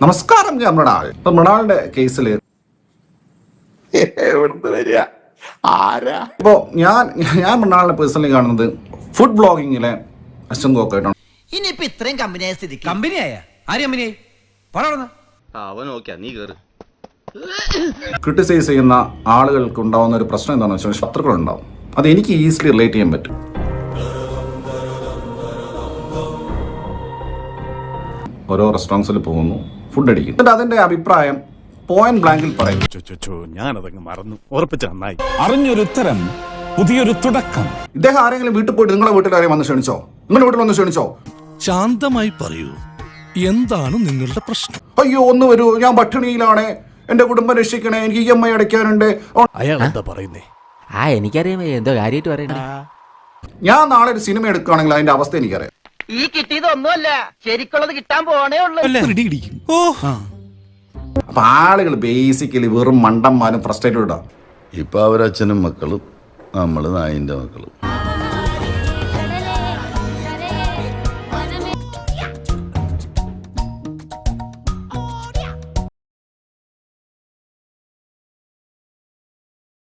നമസ്കാരം, ഞാൻ മൃണാൾ. ഇപ്പൊ മൃണാളിന്റെ കേസിൽ ഇപ്പോ ഞാൻ മൃണാളിനെ പേഴ്സണലി കാണുന്നത് ഫുഡ് ബ്ലോഗിങ്ങിലെ അശ്വൻ ഗോക്കായിട്ടാണ്. ഇനിയിപ്പോ ഇത്രയും കമ്പനിയായ സ്ഥിതിക്ക് കമ്പനിയായ ആര് കമ്പനിയായി ക്രിട്ടിസൈസ് ചെയ്യുന്ന ആളുകൾക്ക് ഉണ്ടാവുന്ന ഒരു പ്രശ്നം എന്താണെന്ന് വെച്ചാൽ ശത്രുക്കൾ ഉണ്ടാവും. അത് എനിക്ക് ഈസിലി റിലേറ്റ് ചെയ്യാൻ പറ്റും. ഓരോ റെസ്റ്റോറൻറ്റ്സിൽ പോകുന്നു, ഫുഡ് അടിക്കും, എന്നിട്ട് അതിന്റെ അഭിപ്രായം പോയിന്റ് ബ്ലാങ്കിൽ പറയും. ഞാനതങ്ങ് മറന്നു, ഉറപ്പിച്ച നന്നായി. അറിഞ്ഞൊരു ഉത്തരം, പുതിയൊരു തുടക്കം. ഇദ്ദേഹം ആരെങ്കിലും വീട്ടിൽ പോയിട്ട് നിങ്ങളെ വീട്ടിൽ ആരെയും വന്ന് ക്ഷണിച്ചോ? നിങ്ങളുടെ വീട്ടിൽ വന്ന് ക്ഷണിച്ചോ? ശാന്തമായി പറയൂ, എന്താണ് നിങ്ങളുടെ പ്രശ്നം? അയ്യോ, ഒന്ന് വരൂ, ഞാൻ പട്ടിണിയിലാണ്, എന്റെ കുടുംബം രക്ഷിക്കണേ, എനിക്ക് EMI അടയ്ക്കാനുണ്ട്. അയാൾ എന്താ പറയുന്നേ? എനിക്കറിയാം എന്തോ കാര്യമായിട്ട് പറയണേ. ഞാൻ നാളെ ഒരു സിനിമ എടുക്കുകയാണെങ്കിൽ അതിന്റെ അവസ്ഥ എനിക്കറിയാം. ഈ കിട്ടിയതൊന്നുമല്ല, ശരിക്കുള്ളത് കിട്ടാൻ പോണേ ഉള്ളൂ. അപ്പൊ ആളുകൾ ബേസിക്കലി വെറും മണ്ടന്മാരും ഫ്രസ്ട്രേറ്റഡ്. ഇപ്പൊ അവരച്ഛനും മക്കളും, നമ്മള് നായിന്റെ മക്കളും.